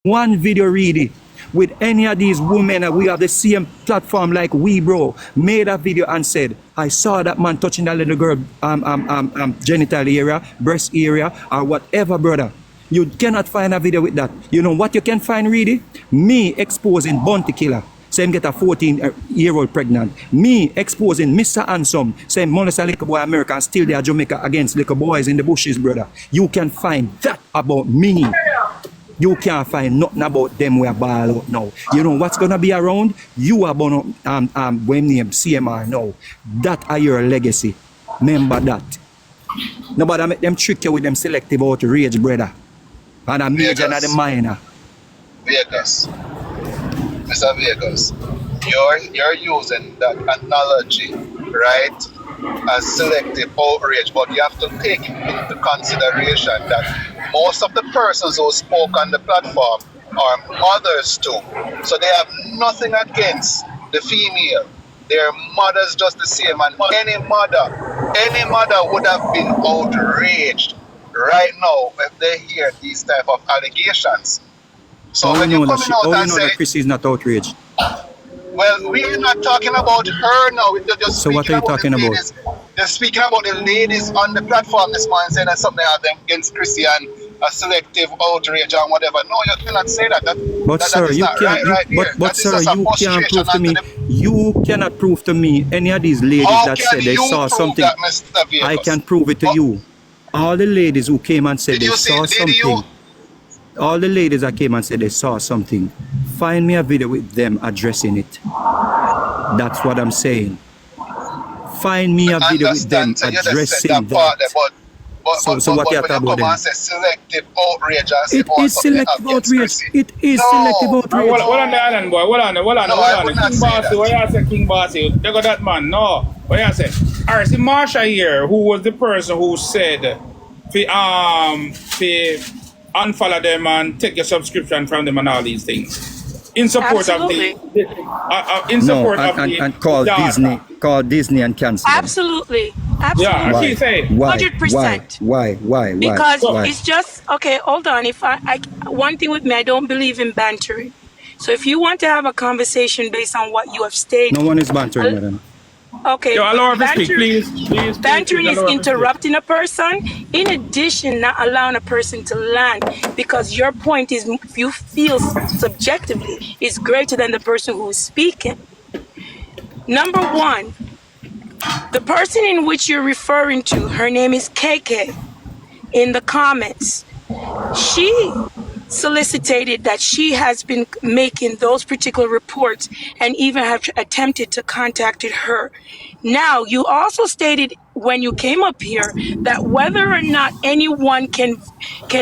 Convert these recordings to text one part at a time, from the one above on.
one video really with any of these women that we have the same platform like we, bro, made a video and said, I saw that man touching that little girl genital area, breast area, or whatever, brother. You cannot find a video with that. You know what you can find really? Me exposing Bounty Killer. Same get a 14-year-old pregnant. Me exposing Mr. Handsome. Same molest a little boy America and still there Jamaica against little boys in the bushes, brother. You can find that about me. You can't find nothing about them we are ball out now. You know what's gonna be around? You are gonna when name CMR now. That are your legacy. Remember that. Nobody make them trick you with them selective outrage, brother. And a major and a minor. Vegas. Mr. Vegas. You're using that analogy, right? As selective outrage, but you have to take into consideration that most of the persons who spoke on the platform are mothers too. So they have nothing against the female. Their mothers just the same, and any mother would have been outraged right now if they hear these type of allegations. So when you're coming out and say, that Chrissy is not outraged? Well, we're not talking about her now. We're just so what are you talking about? They're speaking about the ladies on the platform this morning, saying that something happened against Chrissy and a selective outrage and whatever. No, you cannot say that. But sir, you can't. But sir, you can't prove to me. You cannot prove to me any of these ladies that said they saw something. I can prove it to you. All the ladies who came and said they saw something. All the ladies that came and said they saw something. Find me a video with them addressing it. That's what I'm saying. Find me a video with them addressing that. So what you are talking about then? Selective outrage. It is selective outrage. It is selective outrage. Hold on the island boy. Hold on. King Bossy, what you say, King Bossy? They got that man. No. What you say? Alright, see Marsha here, who was the person who said unfollow them and take your subscription from them and all these things. In support Absolutely. of the in support of the and call Disney and cancel. Absolutely. Yeah, why? She say 100%. Why? Because it's just okay. Hold on. If I one thing with me, I don't believe in bantering. So if you want to have a conversation based on what you have stated, no one is bantering, madam. Okay. Yo, allow her to speak, please. Bantering is interrupting a person. In addition, not allowing a person to land because your point is, if you feel subjectively, is greater than the person who is speaking. Number one, the person in which you're referring to, her name is KK. In the comments, she solicited that she has been making those particular reports and even have attempted to contact her. Now, you also stated when you came up here that whether or not anyone can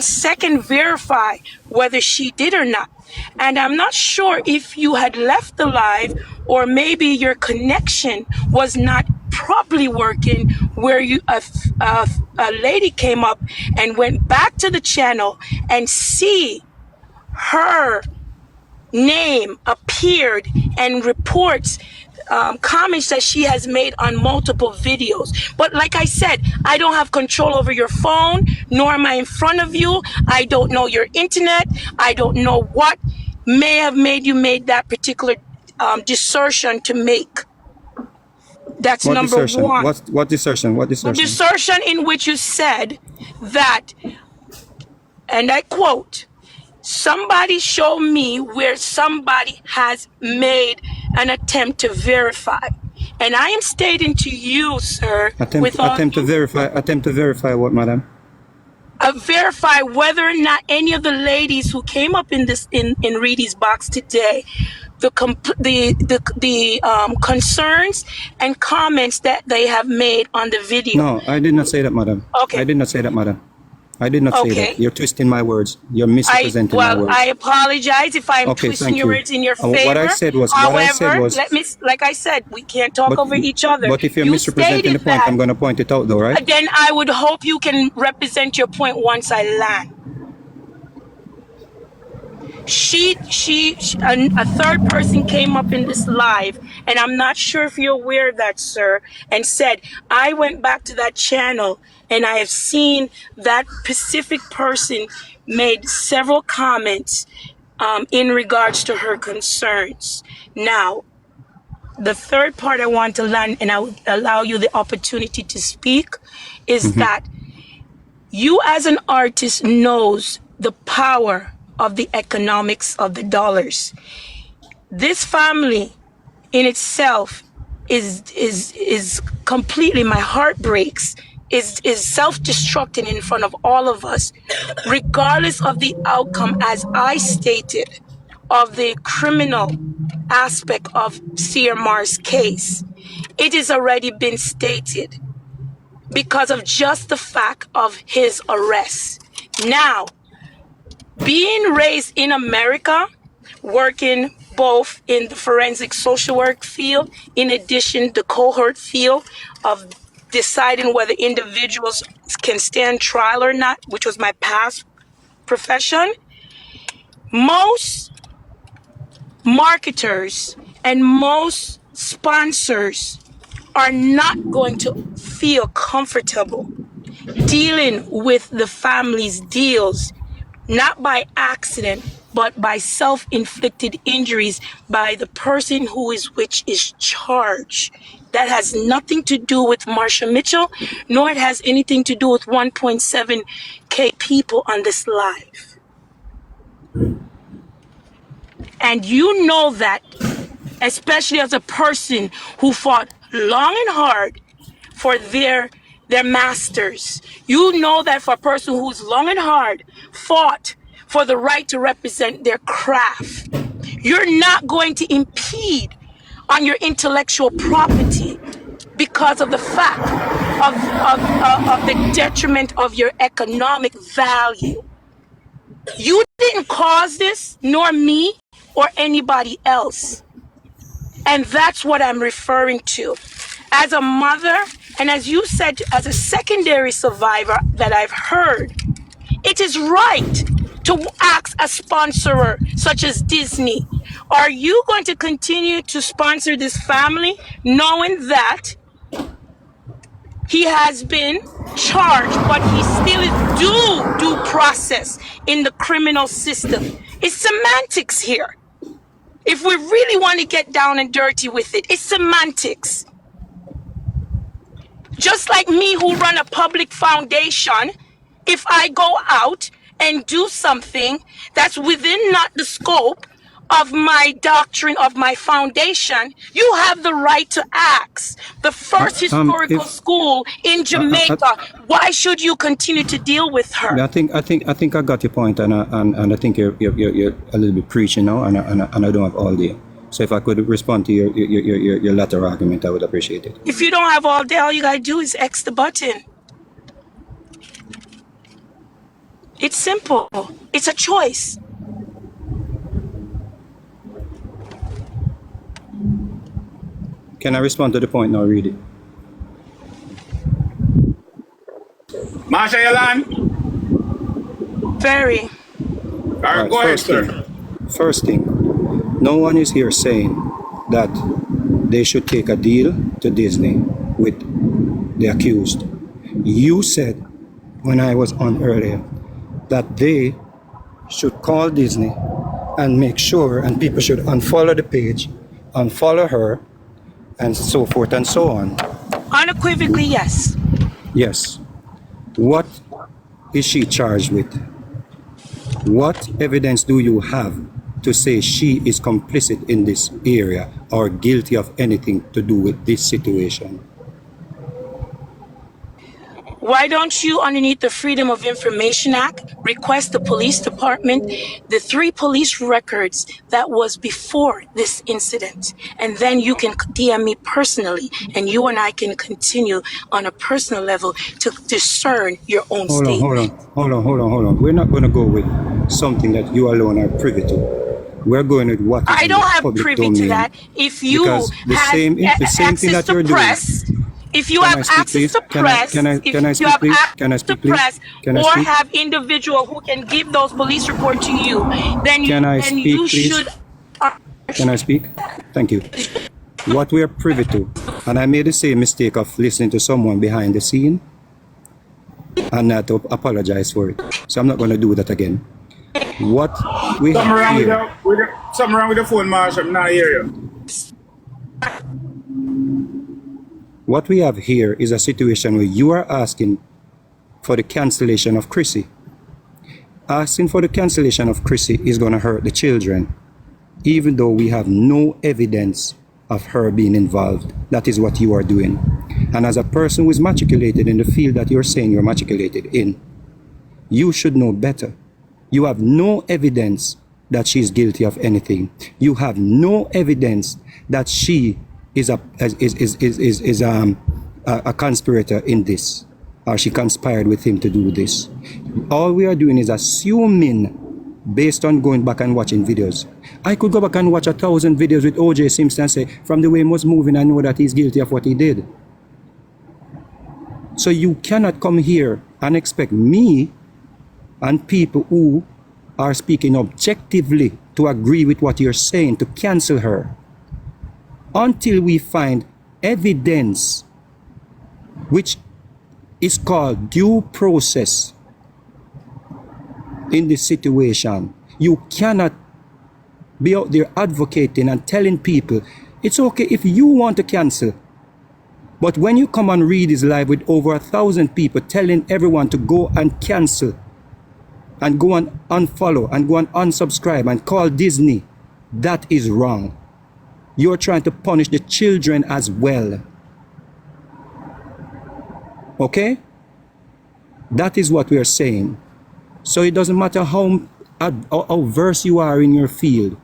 second verify whether she did or not. And I'm not sure if you had left the live or maybe your connection was not properly working where a lady came up and went back to the channel and see her name appeared and reports comments that she has made on multiple videos. But like I said, I don't have control over your phone, nor am I in front of you. I don't know your internet. I don't know what may have made you made that particular dissertation to make. That's what number dissertation? one. What dissertation? What dissertation? Dissertation in which you said that, and I quote, somebody show me where somebody has made an attempt to verify. And I am stating to you, sir, attempt to verify what, madam? Verify whether or not any of the ladies who came up in this in Reedy's box today, the concerns and comments that they have made on the video. No, I did not say that, madam. Okay. I did not say that, madam. I did not say that. You're twisting my words. You're misrepresenting my words. I apologize if I'm twisting your words in your favor. What I said was, let me, like I said, we can't talk over each other. But if you're misrepresenting the point, I'm going to point it out though, right? Then I would hope you can represent your point once I land. A third person came up in this live, and I'm not sure if you're aware of that, sir, and said, I went back to that channel and I have seen that specific person made several comments in regards to her concerns. Now, the third part I want to land, and I will allow you the opportunity to speak, is that you as an artist knows the power of the economics of the dollars. This family in itself is completely, my heart breaks, is self-destructing in front of all of us, regardless of the outcome, as I stated, of the criminal aspect of Seer Mar's case. It has already been stated because of just the fact of his arrest. Now, being raised in America, working both in the forensic social work field, in addition the cohort field of deciding whether individuals can stand trial or not, which was my past profession, most marketers and most sponsors are not going to feel comfortable dealing with the family's deals, not by accident, but by self-inflicted injuries by the person which is charged. That has nothing to do with Marsha Mitchell, nor it has anything to do with 1.7K people on this live. And you know that, especially as a person who fought long and hard for their masters. You know that for a person who's long and hard fought for the right to represent their craft, you're not going to impede on your intellectual property because of the fact of the detriment of your economic value. You didn't cause this, nor me or anybody else. And that's what I'm referring to. As a mother, and as you said, as a secondary survivor that I've heard, it is right to ask a sponsorer such as Disney, are you going to continue to sponsor this family knowing that he has been charged, but he still is due process in the criminal system? It's semantics here. If we really want to get down and dirty with it, it's semantics. Just like me who run a public foundation, if I go out and do something that's within not the scope of my doctrine of my foundation, you have the right to ask. The first historical school in Jamaica, why should you continue to deal with her? I think I got your point, and I think you're a little bit preaching now, and I don't have all day. So if I could respond to your latter argument, I would appreciate it. If you don't have all day, all you gotta do is X the button. It's simple. It's a choice. Can I respond to the point now, read it? Marsha, Yalan? Very. All right, go ahead, sir. First thing, no one is here saying that they should take a deal to Disney with the accused. You said, when I was on earlier, that they should call Disney and make sure, and people should unfollow the page, unfollow her, and so forth and so on. Unequivocally, yes. Yes. What is she charged with? What evidence do you have to say she is complicit in this area or guilty of anything to do with this situation? Why don't you, underneath the Freedom of Information Act, request the police department the 3 police records that was before this incident? And then you can DM me personally, and you and I can continue on a personal level to discern your own statement. Hold on. We're not going to go with something that you alone are privy to. We're going with what is I don't have privy domain. to that. If you because the have same thing that you're press, doing. If you have access to press, Can I speak, please? Can I speak, please? Or have individual who can give those police report to you, then you should. Can I speak? Thank you. What we are privy to, and I made the same mistake of listening to someone behind the scene and not to apologize for it. So I'm not going to do that again. What we Something have wrong here, something wrong with the phone, Marshall. I'm not hear you. what we have here is a situation where you are asking for the cancellation of Chrissy. Asking for the cancellation of Chrissy is going to hurt the children, even though we have no evidence of her being involved. That is what you are doing. And as a person who is matriculated in the field that you're saying you're matriculated in, you should know better. You have no evidence that she's guilty of anything. You have no evidence that she is a conspirator in this, or she conspired with him to do this. All we are doing is assuming based on going back and watching videos. I could go back and watch 1,000 videos with OJ Simpson and say, from the way he was moving, I know that he's guilty of what he did. So you cannot come here and expect me and people who are speaking objectively to agree with what you're saying to cancel her until we find evidence which is called due process in this situation. You cannot be out there advocating and telling people it's okay if you want to cancel, but when you come and read this live with over 1,000 people telling everyone to go and cancel and go and unfollow and go and unsubscribe and call Disney, that is wrong. You're trying to punish the children as well. Okay? That is what we are saying. So it doesn't matter how versed you are in your field.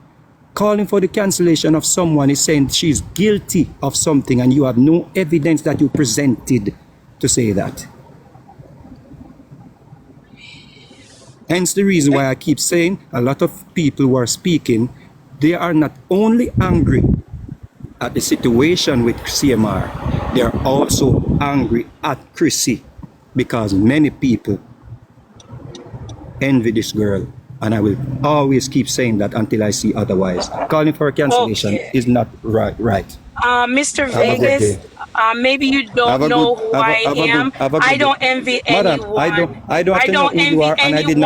Calling for the cancellation of someone is saying she's guilty of something and you have no evidence that you presented to say that. Hence the reason why I keep saying a lot of people who are speaking, they are not only angry at the situation with CMR, they are also angry at Chrissy because many people envy this girl, and I will always keep saying that until I see otherwise. Calling for a cancellation is not right. Mr. Have a good Vegas, day. maybe you don't know who I am. I don't envy Madam, anyone. I don't have to know who you are, and I did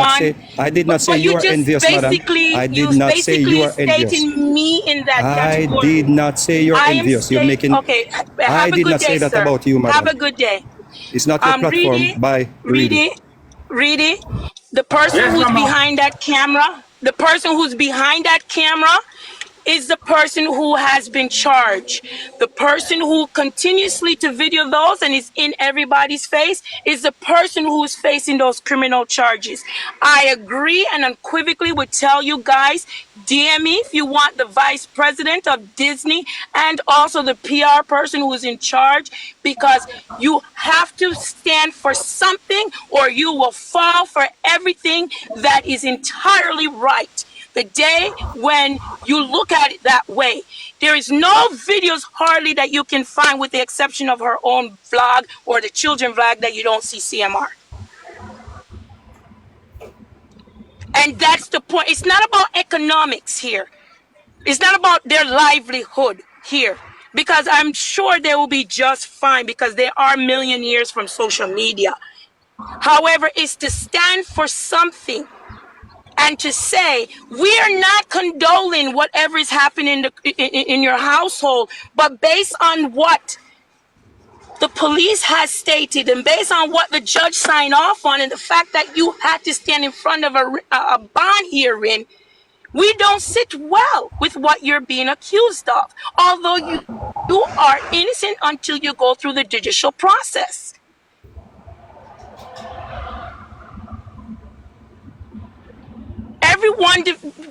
not say you are envious, madam. I did not say you are envious. Stating me in that I category. did not say you're envious. You're making. Okay. I did not say that about you, madam. Have a good day. It's not your platform. Bye. Reedy, the person Yes, who's mama. behind that camera is the person who has been charged. The person who continuously to video those and is in everybody's face is the person who is facing those criminal charges. I agree and unequivocally would tell you guys, DM me if you want the vice president of Disney and also the PR person who is in charge, because you have to stand for something or you will fall for everything that is entirely right. The day when you look at it that way, there is no videos hardly that you can find with the exception of her own vlog or the children vlog that you don't see CMR. And that's the point. It's not about economics here. It's not about their livelihood here. Because I'm sure they will be just fine because they are millionaires from social media. However, it's to stand for something and to say we are not condoling whatever is happening in your household, but based on what the police has stated and based on what the judge signed off on and the fact that you had to stand in front of a bond hearing, we don't sit well with what you're being accused of, although you are innocent until you go through the judicial process. Everyone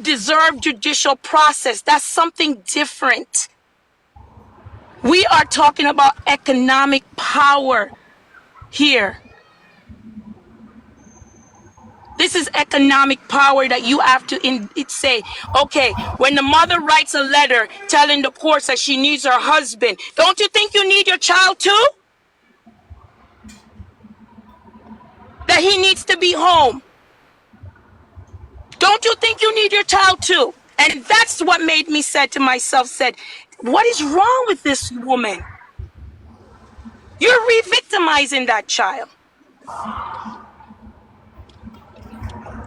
deserves judicial process. That's something different. We are talking about economic power here. This is economic power that you have to say, okay, when the mother writes a letter telling the courts that she needs her husband, don't you think you need your child too? That he needs to be home. Don't you think you need your child too? And that's what made me said to myself, what is wrong with this woman? You're re-victimizing that child.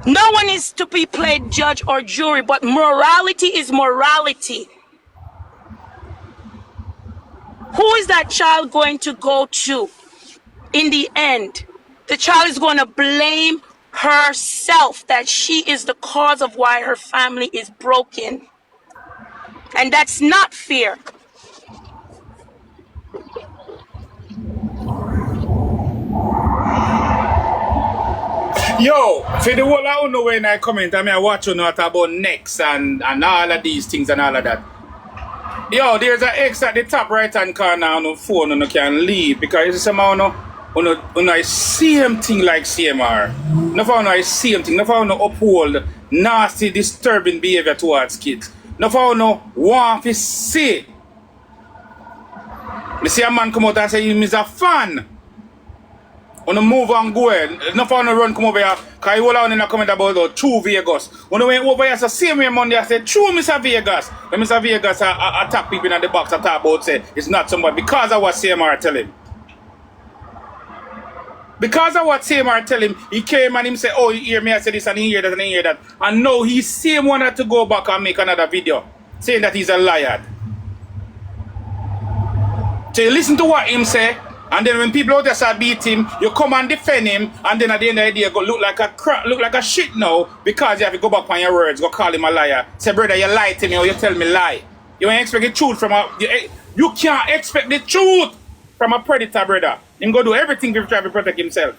No one is to be played judge or jury, but morality is morality. Who is that child going to go to in the end? The child is going to blame herself that she is the cause of why her family is broken. And that's not fair. Yo, for the whole I don't know when I comment, I mean I watch you not about next and all of these things and all of that. Yo, there's an X at the top right hand corner on the phone and you can leave because it's somehow on I same thing like CMR. No for no same thing, no for no uphold nasty, disturbing behavior towards kids. No for no want to see. Me see a man come out and say he's a fan. On the move and go ahead. No for no run come over here. Cause you all on in a comment about the true Vegas. When I went over here, so same way Monday, I said, true Mr. Vegas. When Mr. Vegas attack people in the box, I talk about say it's not somebody because of what CMR tell him. Because of what CMR tell him, he came and him say, oh, you hear me, I said this and he hear that and he hear that. And now he same one had to go back and make another video saying that he's a liar. So you listen to what him say, and then when people out there start beat him, you come and defend him, and then at the end of the day, go look like a shit now because you have to go back on your words, go call him a liar. Say, brother, you lie to me or you tell me lie. You ain't expect the truth from you can't expect the truth from a predator, brother. Him go do everything to try to protect himself.